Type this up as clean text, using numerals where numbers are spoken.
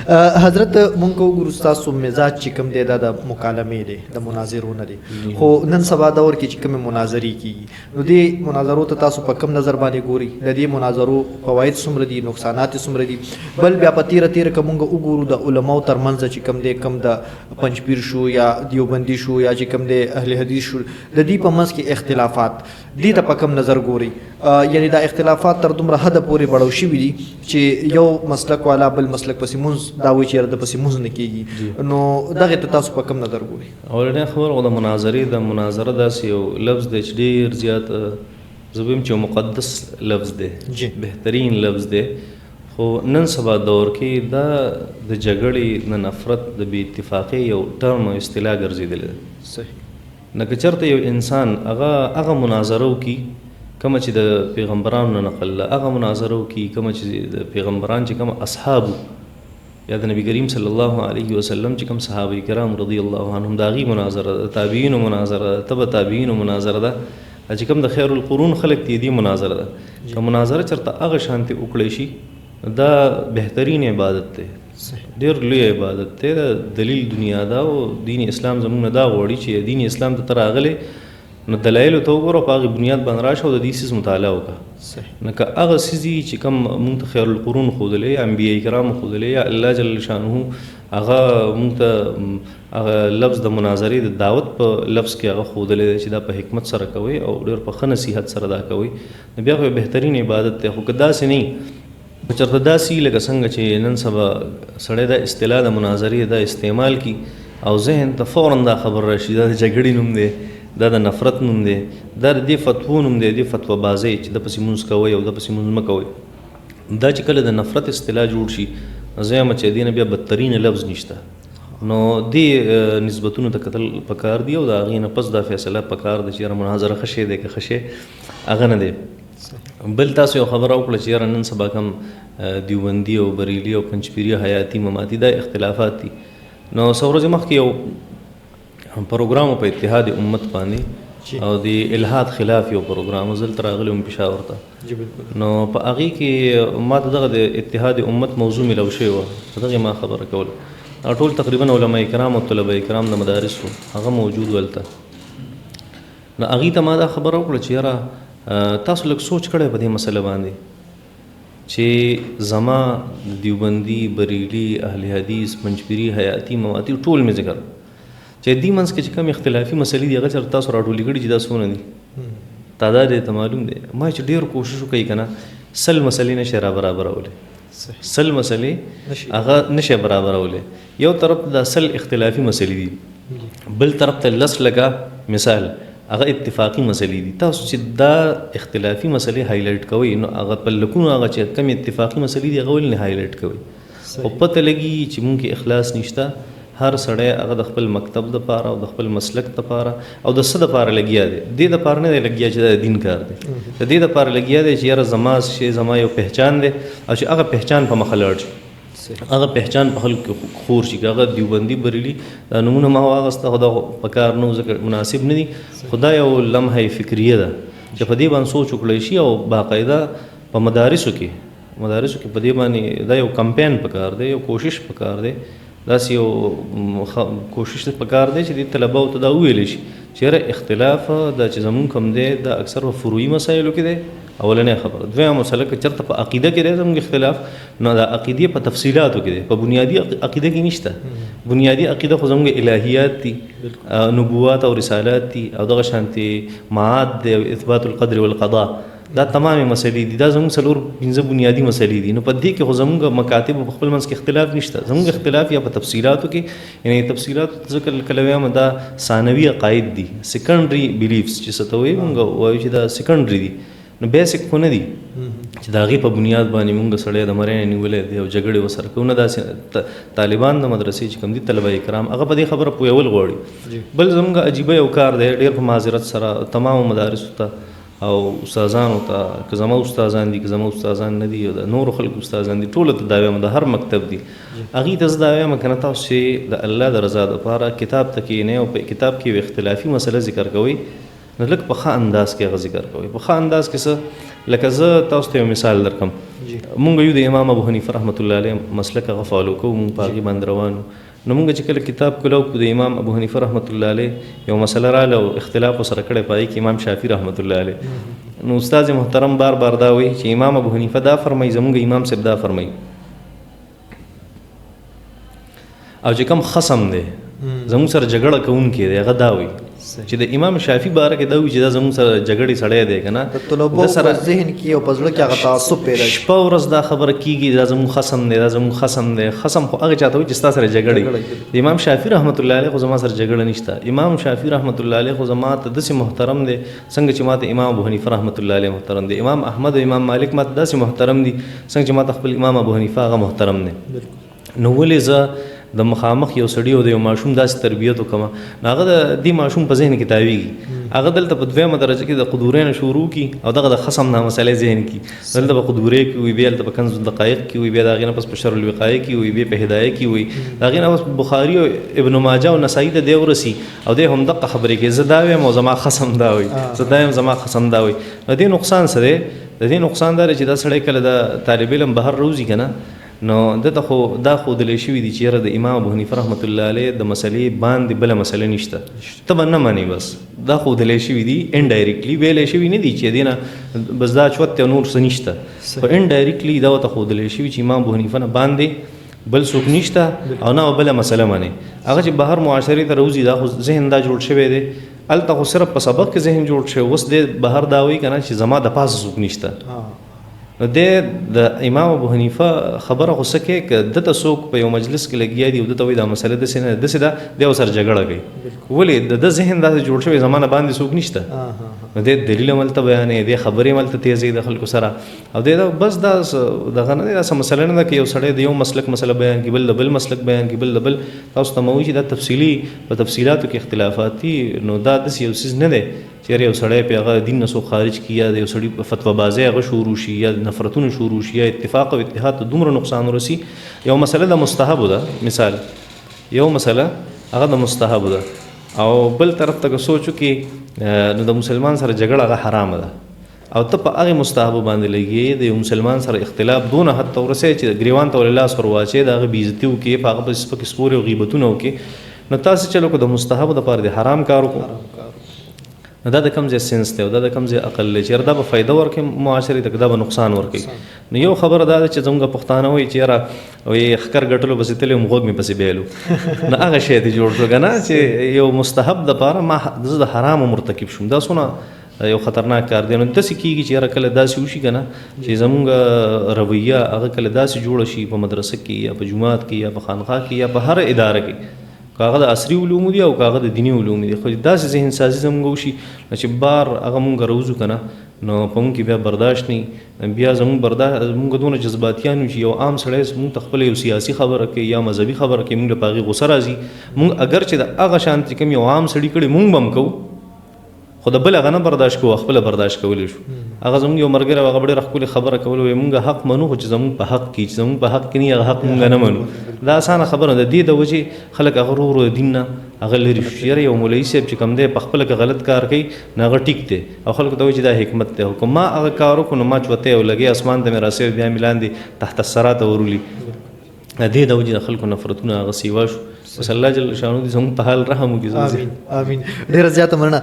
حضرت مونږ وګورو تاسو مزاج چې کوم دی دا د مکالمې دی د مناظرو نه دی خو نن سبا دور کې چې کوم مناظرې کیږي نو دې مناظرو ته تاسو په کوم نظر باندې ګوري د دې مناظرو فواید څومره دي نقصانات څومره دي بل بیا په تیره کومه وګورو د علماو ترمنځ چې کوم دی کم د پنځپیر شو یا دیوبندي شو یا چې کوم دی اهل حدیث شو د دې په منځ کې اختلافات دې ته په کوم نظر ګوري یعنی دا اختلافات تر دومره حد پورې بړو شوي دي چې یو مسلک والا بل مسلک پسې مونځ دا وایي چې د پسې مونځ نه کېږي نو دغې ته تاسو په کوم نظر ګوري اولنۍ خبره د مناظره داسې یو لفظ دی چې ډېر زیات زه به یم چې مقدس لفظ دی بهترین لفظ دی خو نن سبا دور کې دا د جګړې د نفرت د بې اتفاقۍ یو ټرم او اصطلاح ګرځېدلی ده صحیح نه که چېرته یو انسان هغه مناظره وکړي کومه چې د پیغمبرانو نه نقل ده هغه مناظره وکړي کومه چې د پیغمبران چې کوم اصحابو یا د نبی کریم صلی الله علیه وسلم چې کوم صحابه کرام رضی الله عنهم د هغې مناظره ده تابعینو مناظره ده تبع تابعینو مناظره ده چې کوم د خیر القرون خلق دي دې مناظره ده که مناظره چېرته هغه شانتې وکړی شي دا بهترین عبادت دی ډېر لوی عبادت دی دا دلیل دنیا دا او دین اسلام زموږ نه دا غواړي چې دین اسلام ته راغلی نو دلایلو ته وګوره په هغې بنیاد باندې راشه او د دې څیز مطالعه وکړه نو که هغه څیز یي چې کوم موږ ته خیر القرون ښودلی یا انبیا کرامو ښودلی یا الله جل شانه هغه موږ ته هغه لفظ د مناظرې د دعوت په لفظ کې هغه ښودلی دی چې دا په حکمت سره کوئ او ډېر په ښه نصیحت سره دا کوئ نو بیا خو بهترین عبادت دی خو که داسې نه وي چېرته داسې لکه څنګه چې نن سبا سړی دا اصطلاح د مناظرې دا استعمال کي او ذهن ته فوراً دا خبر راشي دا د جګړې نوم دی دا د نفرت نوم دی دا د دې فتوو نوم دی د فتوا بازۍ چې د پسې مونځ کوئ او د پسې مونځ مه کوئ دا چې کله د نفرت اصطلاح جوړ شي زه یم چې دې نه بیا بدترین لفظ نشته نو دې نسبتونو ته کتل پکار دي او د هغې نه پس دا فیصله پکار ده چې یاره مناظره ښه شی دی که ښه شی هغه نه دی بل تاسو یو خبره وکړه چې یاره نن سبا کوم دیوبندي او بریلي او پنجپیري حیاتي مماتي دا اختلافات دي نو څو ورځې مخکې یو پروګرام په اتحاد امت باندې او د الحاد خلاف یو پروګرام زه دلته راغلی وم پېښور ته نو په هغې کې ما ته دغه د اتحاد امت موضوع میلاو شوې وه په دغې ما خبره کوله ټول تقریبا علما کرام او طلبه کرام د مدارسو هغه موجود ولته نو هغې ته ما دا خبره وکړه چې یاره تاسو لږ سوچ کړی په دې مسله باندې چې زما دیوبندي بریلي اهل حدیث پنجپیري حیاتي مماتي ټول مې ذکر چې دې منځ کې چې کوم اختلافي مسلې دي هغه چېرته تاسو راټولې کړي چې دا څونه دي تعداد یې ته معلوم دی ما چې ډېر کوشش وکړي که نه 100 مسلې نشي را برابرولی 100 مسلې هغه نشي برابرولی یو طرف دا 100 اختلافي مسلې دي بل طرف ته 10 لکه مثال هغه اتفاقی مسلې دي تاسو چې دا اختلافي مسلې هایلایټ کوئ نو هغه په لکونو هغه چې کوم اتفاقی مسلې دي هغه ولې نه هایلایټ کوئ او پته لګي چې مونږ کې اخلاص نشته هر سړی هغه د خپل مکتب دپاره او د خپل مسلک دپاره او د څه دپاره لګیا دی دې دپاره نه دی لګیا چې دا د دین کار دی د دې دپاره لګیا دی چې یاره زما شی زما یو پهچان دی او چې هغه پهچان په مخه لاړ شي هغه پهچان په خلکو کې خور شي که هغه دیوبندي بریلي نومونه ما واغسته خو دا په کار نه ځکه مناسب نه دي خو دا یو لمحه فکریه ده چې په دې باندې سوچ وکړی شي او باقاعده په مدارسو کې په دې باندې دا یو کمپین پکار دی یو کوشش پکار دی داسې یو کوشش پکار دی چې د طلباو ته دا وویلی شي چې یاره اختلاف دا چې زمونږ کوم دی دا اکثر په فروعي مسایلو کې دی اولنۍ خبره دویمه مسله که چېرته په عقیده کې دی زموږ اختلاف نو دا عقیدې په تفصیلاتو کې دی په بنیادي عقیده کې نشته بنیادي عقیده خو زموږ الهیات دي نبوات او رسالات دي او دغه شانتې معاد دی او اثبات القدر والقضاء دا تمامې مسلې دي دا زموږ څلور پنځه بنیادي مسلې دي نو په دې کې خو زموږ مکاتب په خپل منځ کې اختلاف نشته زموږ اختلاف یا په تفصیلاتو کې یعنی تفصیلات ځکه کله وایم دا ثانوي عقاید دي سیکنډري بیلیفز چې څه ته وایي مونږ وایو چې دا سیکنډري دي نو بیسک خو نه دي چې د هغې په بنیاد باندې مونږ سړی د مرۍ نه نیولی دی او جګړې ورسره کوو نه داسې طالبان د مدرسې چې کوم دي طلبه کرام هغه په دې خبره پوهول غواړي بل زموږ عجیبه یو کار دی ډېر په معذرت سره تمامو مدارسو ته او استادانو ته که زما استادان دي که زما استادان نه دي او د نورو خلکو استادان دي ټولو ته دا وایم د هر مکتب دي هغې ته زه دا وایم که نه تاسو چې د الله د رضا دپاره کتاب ته کښېنئ او په کتاب کې یو اختلافي مسله ذکر کوئ نو لږ په ښه انداز کې هغه ذکر کوئ په ښه انداز کې څه لکه زه تاسو ته یو مثال درکړم مونږ یو د امام ابو حنیفه رحمت الله علیه مسلک هغه فالو کوو، مونږ په هغې باندې روان یو. نو مونږ چې کله کتاب کولو د امام ابو حنیفه رحمت الله علیه یو مسله راغله او اختلاف ورسره کړی په هغې کې امام شافعي رحمت الله علیه. نو استاد محترم بار بار دا وایي چې امام ابو حنیفه دا فرمایي، زمونږ امام صاحب دا فرمایي. او چې کوم خصم دی زموږ سره جګړه کوونکی دی هغه دا وایي چې د امام شافعي باره کې دا وایي چې دا زموږ سره جګړې سړی دی که نه، د طلبو په ذهن کې او په زړه کې هغه تعصب پیدا شي. شپه ورځ دا خبره کېږي دا زموږ خصم دی، دا زموږ خصم دی. خصم خو هغه چاته وایي چې ستا سره جګړې. د امام شافعي رحمت الله علیه خو زما سره جګړه نشته. امام شافعي رحمت الله علیه خو زما ته داسې محترم دی څنګه چې ما ته امام ابو حنیفه رحمت الله علیه محترم دی. امام احمد او امام مالک ما ته داسې محترم دي څنګه چې ما ته خپل امام ابو حنیفه هغه محترم دی. نو ولې زه د مخامخ یو سړي او د یو ماشوم داسې تربیت وکړم، نو هغه د دې ماشوم په ذهن کې تاویږي. هغه دلته په دویمه درجه کې د قدورې نه شروع کړي او دغه د خصم نه مسئلې ذهن کې دلته په قدورې کې وي، بیا دلته په کنز الدقایق کې وي، بیا د هغې نه پس په شر الوقایه کې وي، بیا په هدایه کې وي، د هغې نه پس په بخاري او ابن ماجه او نسایي ته دی ورسي او دی هم دقه خبرې کوي زه دا وایم او زما خصم دا وایي، زه دا یم زما خصم دا وایي. د دې نقصان څه دی؟ د دې نقصان دا دی چې دا سړی کله د طالب علم بهر روزي که نه، نو دته خو دا ښودلی شوي دي چې یاره د امام ابو حنیفه رحمت الله علیه د مسلې باندې بله مسله نشته، ته به نه منې. بس دا ښودلی شوي دي انډایرکټلي، ویلی شوي نه دي چې دې نه بس دا چوت او نور څه نشته، خو انډایرکټلي دا ورته ښودلی شوي چې امام ابو حنیفه نه باندې بل څوک نشته او نه بله مسله منې. هغه چې بهر معاشرې ته روزي دا خو ذهن دا جوړ شوی دی، هلته خو صرف په سبق کې ذهن جوړ شوی، اوس دی بهر دا وایي که نه چې زما د پاسه څوک نشته. نو د امام ابو حنیفه خبره خو څه کوي که دته څوک په یو مجلس کې لګیا دي او دته وایي دا مسله داسې نه داسې ده، دی ورسره جګړه کوي. ولې د ده ذهن داسې جوړ شوی زما نه باندې څوک نشته. نو دی دلیل هم هلته بیانوي، دی خبرې هم هلته تیزوي د خلکو سره، او دی دا بس دا دغه نه دی، دا څه مسله نه ده که یو سړی د یو مسلک مسله بیان کړي، بل د بل مسلک بیان کړي، بل د بل. تاسو ته مه وایي چې دا تفصیلي په تفصیلاتو کې اختلافات دي، نو دا داسې یو څیز نه دی چې یو سړی پې هغه دین نه څوک خارج کړي یا د یو سړي په فتوا بازۍ هغه شروع شي یا نفرتونه شروع شي یا اتفاق او اتحاد ته دومره نقصان ورسي. یو مسله د مستحبو ده، مثال یو مسله هغه د مستحبو ده او بل طرف ته که سوچ وکړي نو د مسلمان سره جګړه هغه حرامه ده او ته په هغې مستحبو باندې لګې د یو مسلمان سره اختلاف دونه حد ته ورسوي چې ګریوان ته ولې لاس ور واچوې، د هغه بېعزتي وکړې، په هغه پسې سپکې سپورې او غیبتونه وکړې. نو تاسې چلو که د مستحبو دپاره د حرام کار وکړو، نو دا د کوم ځای سنس دی او دا د کوم ځای عقل دی چې دا به فایده ورکړي معاشرې ته که دا به نقصان ورکوي. نو یو خبره دا ده چې زموږ پښتانه وایي چې یاره وایي ښکر ګټلو پسې تللی وم غوږ مې پسې بیلو، نو هغه شی دې جوړ شو که نه چې یو مستحب دپاره ما زه د حرامو مرتکب شوم. دا څونه یو خطرناک کار دی. نو داسې کېږي چې یاره کله داسې وشي که نه چې زموږ رویه هغه کله داسې جوړه شي په مدرسه کې یا په جومات کې یا په خانقاه کې یا په هر اداره کې، کاغه د عصري علومو دي او کاغه د دیني علومو دي، خو داسې ذهن سازي زموږ وشي چې بار هغه مونږ روزو که نه نو په مونږ کې بیا برداشت نه، بیا زمونږ دونه جذباتیان یو چې یو عام سړی مونږ ته خپله یو سیاسي خبره کوي یا مذهبي خبره کوي، مونږ له په هغې غوسه راځي. مونږ اگر چې د هغه شان چې کوم یو عام سړي کړي مونږ به هم کوو، خو د بل هغه نه برداشت کوو، خپله برداشت کولی شو. هغه زموږ یو ملګری هغه ډېره ښکلې خبره کوله، وایي مونږ حق منو خو چې زموږ په حق کې چې زموږ په حق کې نه هغه حق مونږ نه منو. دا اسانه خبره ده. دې د وجې خلک هغه ورو ورو د دین نه هغه لرې شو. یاره یو مولوي صاحب چې کوم دی په خپله که غلط کار کوي نو هغه ټیک دی او خلکو ته وایي چې دا حکمت دی، خو ما هغه کار وکړو نو ما چوتی او لګې اسمان ته مې راسوي بیا مې لاندې تحت الثرا ته ورولي. دې د وجې د خلکو نفرتونه هغه سیوا شو. بس الله جل شانو دې زموږ په حال رحم وکړي. آمین آمین. ډېره زیاته مننه.